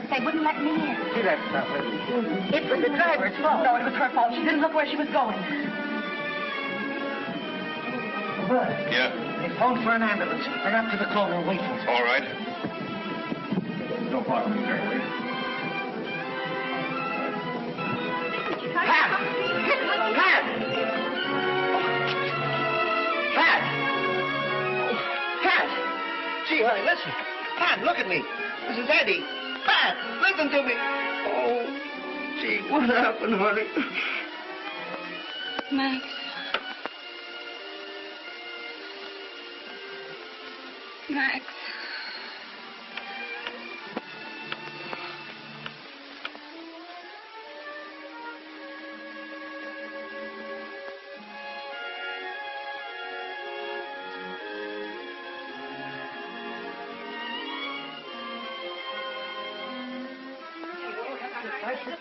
They wouldn't let me in. See that stuff, It was the driver's fault. No, it was her fault. She didn't look where she was going. Bud. Yeah? They phoned for an ambulance. They're up to the corner waiting. All right. No problem, sir. Pat! Pat! Pat! Pat! Gee, honey, listen. Pat, look at me. This is Eddie. Pat, listen to me. Oh, gee, what happened, honey? Max. Max. Our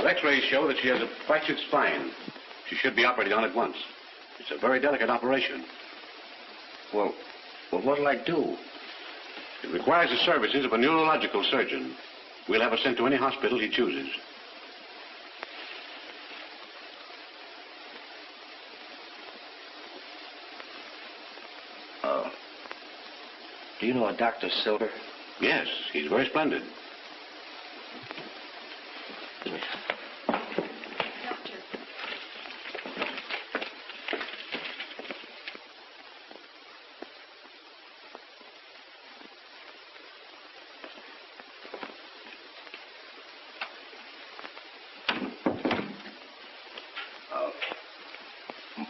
x-rays show that she has a fractured spine. She should be operated on at once. It's a very delicate operation. Well, what'll I do? It requires the services of a neurological surgeon. We'll have her sent to any hospital he chooses. Do you know a Dr. Silver? Yes, he's very splendid.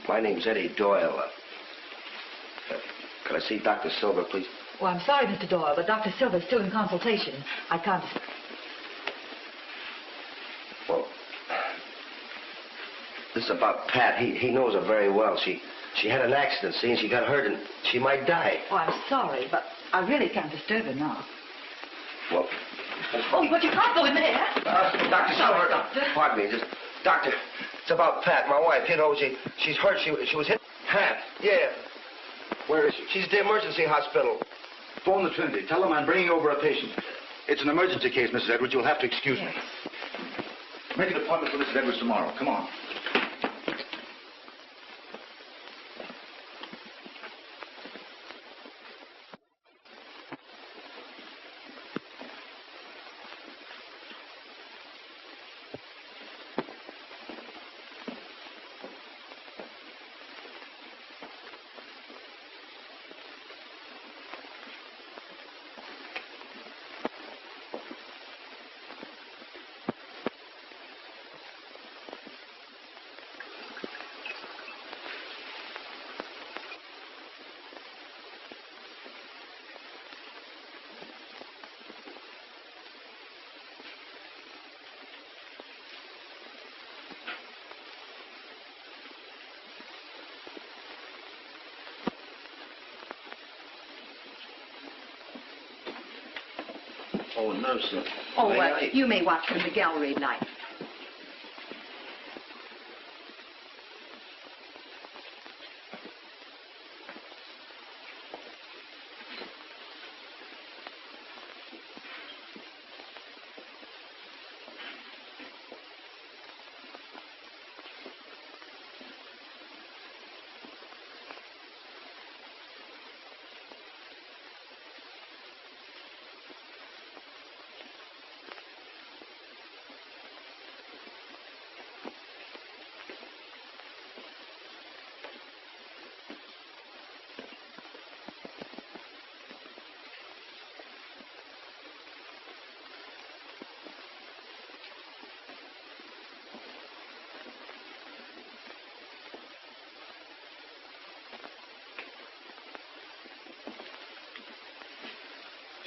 My name's Eddie Doyle. Could I see Dr. Silver, please? Well, I'm sorry, Mr. Doyle, but Dr. Silver's still in consultation. I can't... Well, this is about Pat. He knows her very well. She had an accident, see, and she got hurt, and she might die. Oh, I'm sorry, but I really can't disturb her now. Well... Oh, but you can't go in there. Dr. Silver, pardon me, just... Doctor, it's about Pat, my wife. You know, she's hurt. She was hit. Pat? Yeah. Where is she? She's at the emergency hospital. Phone the Trinity. Tell them I'm bringing over a patient. It's an emergency case, Mrs. Edwards. You'll have to excuse me. Make an appointment for Mrs. Edwards tomorrow. Come on. Oh, no, sir. Oh, you may watch from the gallery light.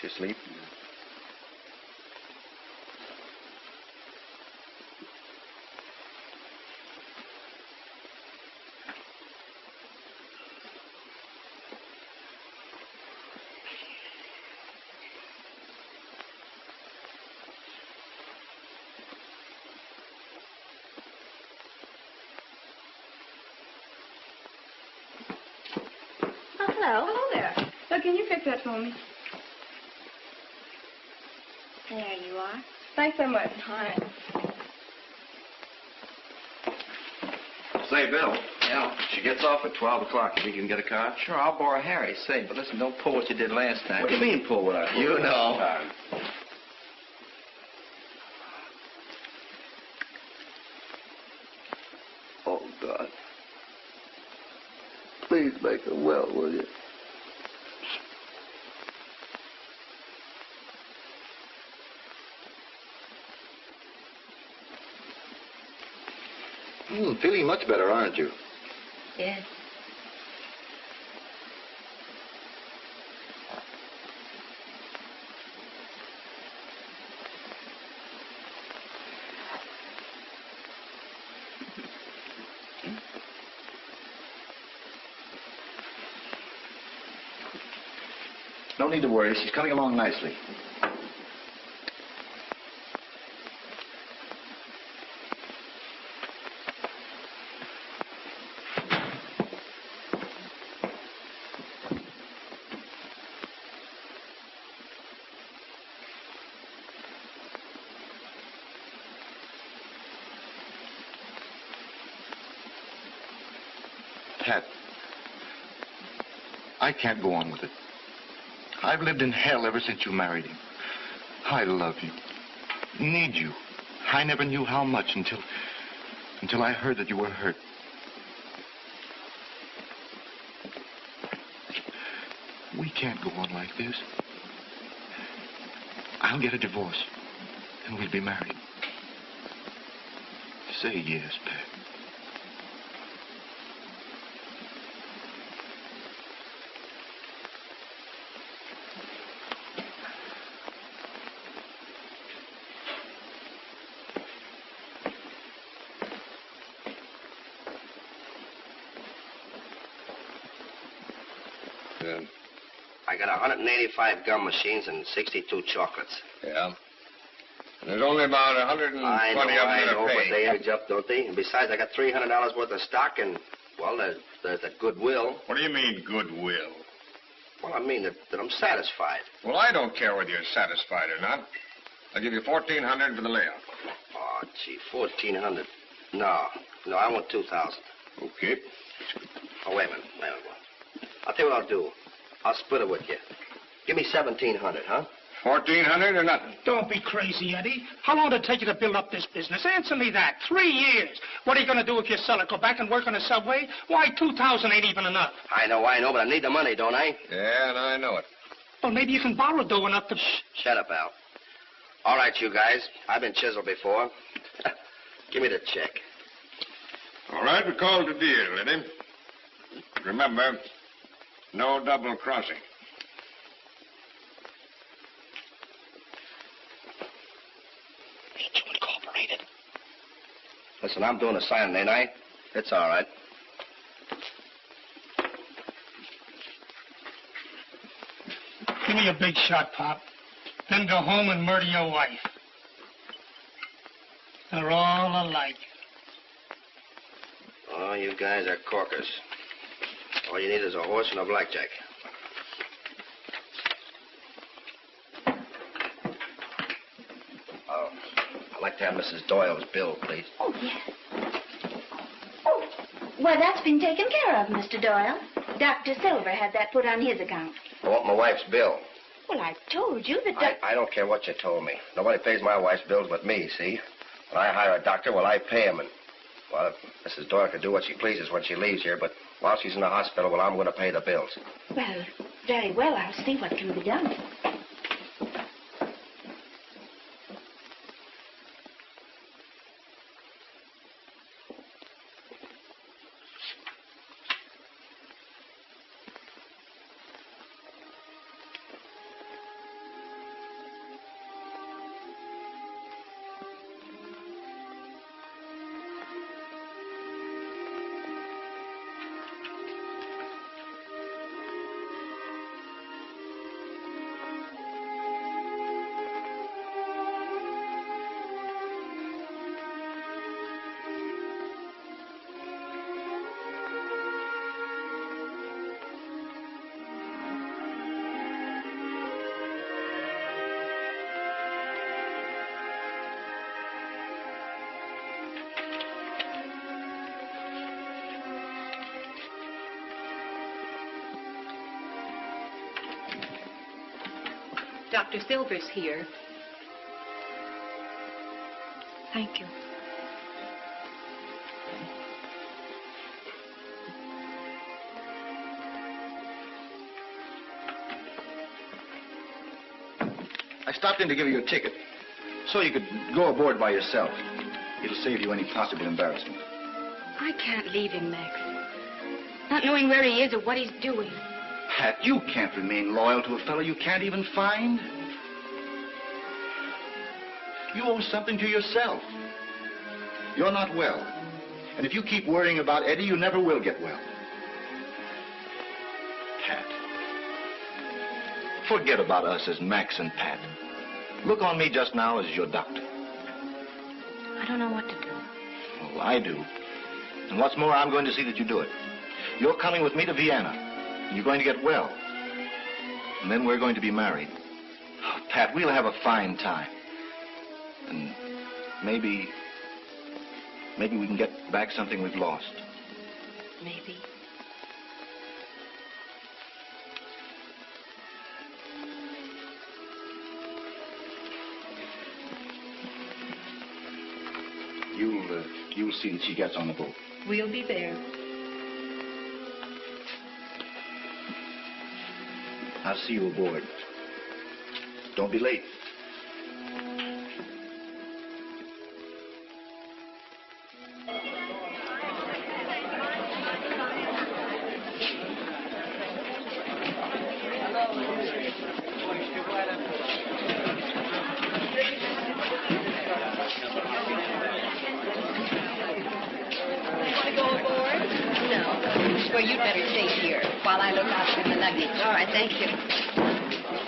She asleep? Oh, hello. Hello there. So can you fix that for me? There you are. Thanks so much. All right. Say, Bill. Yeah? She gets off at 12 o'clock. If you can get a car? Sure, I'll borrow Harry. Say, but listen, don't pull what you did last time. What do you mean, pull what I pulled? You know. Oh, God. Please make her well, will you? Feeling much better, aren't you? Yes. No need to worry. She's coming along nicely. Pat, I can't go on with it. I've lived in hell ever since you married him. I love you. Need you. I never knew how much until I heard that you were hurt. We can't go on like this. I'll get a divorce, and we'll be married. Say yes, Pat. I got 185 gum machines and 62 chocolates. Yeah. And there's only about 120 I know, of them that are but paying. they age up, don't they? And besides, I got $300 worth of stock and, well, there's the goodwill. What do you mean, goodwill? Well, I mean that I'm satisfied. Well, I don't care whether you're satisfied or not. I'll give you $1,400 for the layout. Oh, gee, $1,400. No, I want $2,000. Okay. Oh, wait a minute. I'll tell you what I'll do. I'll split it with you. Give me $1,700, huh? 1,400 or nothing. Don't be crazy, Eddie. How long did it take you to build up this business? Answer me that. 3 years. What are you going to do if you sell it? Go back and work on the subway? Why, $2,000 ain't even enough. I know, but I need the money, don't I? Yeah, and I know it. Well, maybe you can borrow dough enough to... Shut up, Al. All right, you guys. I've been chiseled before. Give me the check. All right, we called a deal, Eddie. Remember, no double crossing. Ain't you incorporated? Listen, I'm doing the signing, ain't I? It's all right. Give me a big shot, Pop. Then go home and murder your wife. They're all alike. Oh, you guys are corkers. All you need is a horse and a blackjack. Oh, I'd like to have Mrs. Doyle's bill, please. Oh, yes. Oh, well, that's been taken care of, Mr. Doyle. Dr. Silver had that put on his account. I want my wife's bill. Well, I told you that... I don't care what you told me. Nobody pays my wife's bills but me, see? When I hire a doctor, well, I pay him. And, well, Mrs. Doyle can do what she pleases when she leaves here, but while she's in the hospital, well, I'm going to pay the bills. Well, very well. I'll see what can be done. Dr. Silver's here. Thank you. I stopped in to give you a ticket so you could go aboard by yourself. It'll save you any possible embarrassment. I can't leave him, Max. Not knowing where he is or what he's doing. Pat, you can't remain loyal to a fellow you can't even find. You owe something to yourself. You're not well. And if you keep worrying about Eddie, you never will get well. Pat, Forget about us as Max and Pat. Look on me just now as your doctor. I don't know what to do. Well, I do. And what's more, I'm going to see that you do it. You're coming with me to Vienna. You're going to get well. And then we're going to be married. Oh, Pat, we'll have a fine time. And maybe we can get back something we've lost. Maybe. You'll see that she gets on the boat. We'll be there. I'll see you aboard. Don't be late. Well, you'd better stay here while I look out for the luggage. All right, thank you.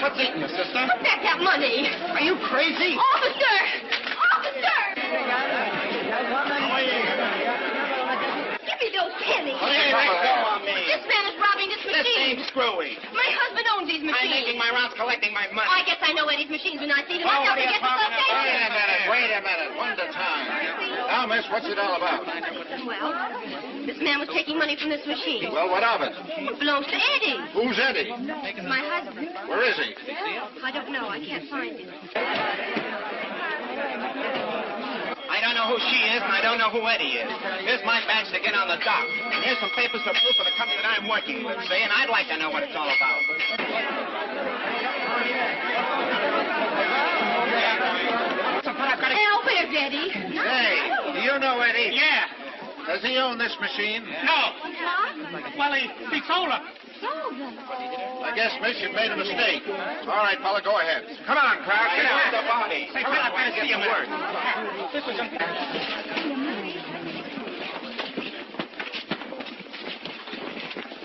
What's eating you, sister? Put back that money. Are you crazy? Officer! Officer! Give me those pennies. Hey, let go of me. This man is robbing this This machine. ain't screwy. My husband owns these machines. I'm making my rounds collecting my money. I guess I know Eddie's machines when I see them. Oh, I what are you get the talking about? location. Wait a minute. One at a time. Now, miss, what's it all about? Well, this man was taking money from this machine. Well, what of it? It belongs to Eddie. Who's Eddie? My husband. Where is he? I don't know. I can't find him. I don't know who she is, and I don't know who Eddie is. Here's my badge to get on the dock. And here's some papers to prove for the company that I'm working with, see? And I'd like to know what it's all about. Al, where's Eddie? Hey, do you know Eddie? Yeah. Does he own this machine? No. What? Well, he sold them. Sold them. I guess, miss, you've made a mistake. All right, fella, go ahead. Come on, crowd. Get out. The body. Say, come on, I see you work. This is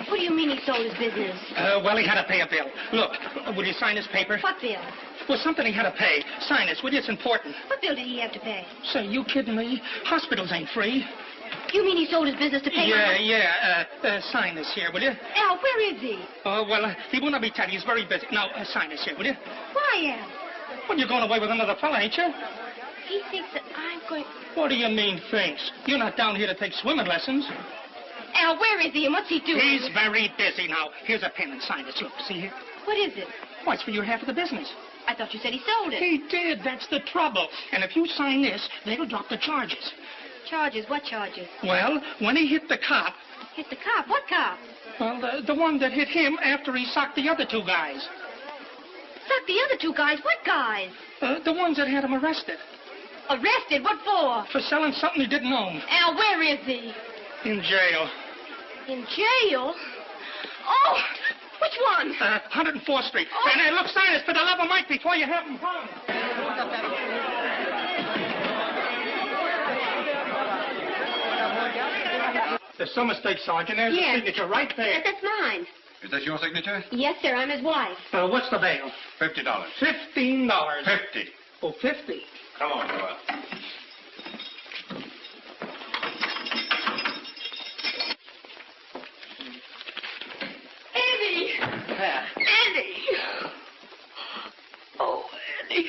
What do you mean he sold his business? well, he had to pay a bill. Look, will you sign this paper? What bill? Well, something he had to pay. Sign this, will you? It's important. What bill did he have to pay? Say, you kidding me? Hospitals ain't free. You mean he sold his business to pay money? Yeah. Sign this here, will you? Al, where is he? Oh, well, he will not be tidy. He's very busy. Now, sign this here, will you? Why, Al? Well, you're going away with another fella, ain't you? He thinks that I'm going... What do you mean, thinks? You're not down here to take swimming lessons. Al, where is he and what's he doing? He's very busy now. Here's a pen and sign this. Look, see here? What is it? Why, it's for your half of the business. I thought you said he sold it. He did. That's the trouble. And if you sign this, they'll drop the charges. Charges? What charges? Well, when he hit the cop... Hit the cop? What cop? Well, the one that hit him after he socked the other two guys. Socked the other two guys? What guys? The ones that had him arrested. Arrested? What for? For selling something he didn't own. Al, where is he? In jail. In jail? Oh, which one? 104th Street. Oh. And look, sign this for the love of Mike before you have him hung. There's some mistake, Sergeant. There's Yes. the signature right there. Yes, that's mine. Is that your signature? Yes, sir. I'm his wife. What's the bail? $50. $15. 50. Oh, 50. Come on, go out. Eddie! Eddie! Oh, Eddie.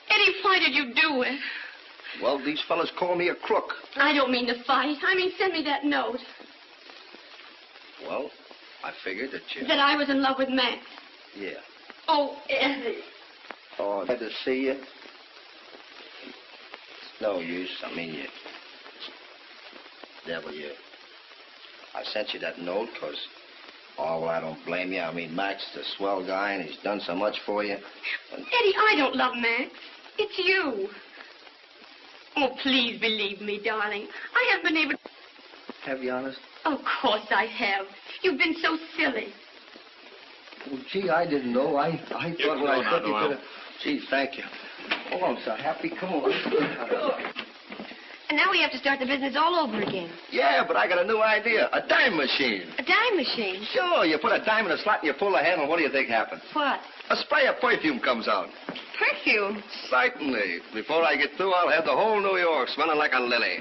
Eddie, why did you do it? Well, these fellas call me a crook. I don't mean to fight. I mean, send me that note. Well, I figured that you... That I was in love with Max. Yeah. Oh, Eddie. Oh, glad to see you. It's no use. I mean, you... Devil, you... I sent you that note because... Oh, well, I don't blame you. I mean, Max is a swell guy, and he's done so much for you. And... Eddie, I don't love Max. It's you. Oh, please believe me, darling. I haven't been able... Have you, honest? Of course I have. You've been so silly. Well, gee, I didn't know. I thought when I took you to the... Gee, thank you. Oh, I'm so happy. Come on. And now we have to start the business all over again. Yeah, but I got a new idea. A dime machine. A dime machine? Sure, you put a dime in a slot and you pull the handle. What do you think happens? What? A spray of perfume comes out. Perfume? Certainly. Before I get through, I'll have the whole New York smelling like a lily.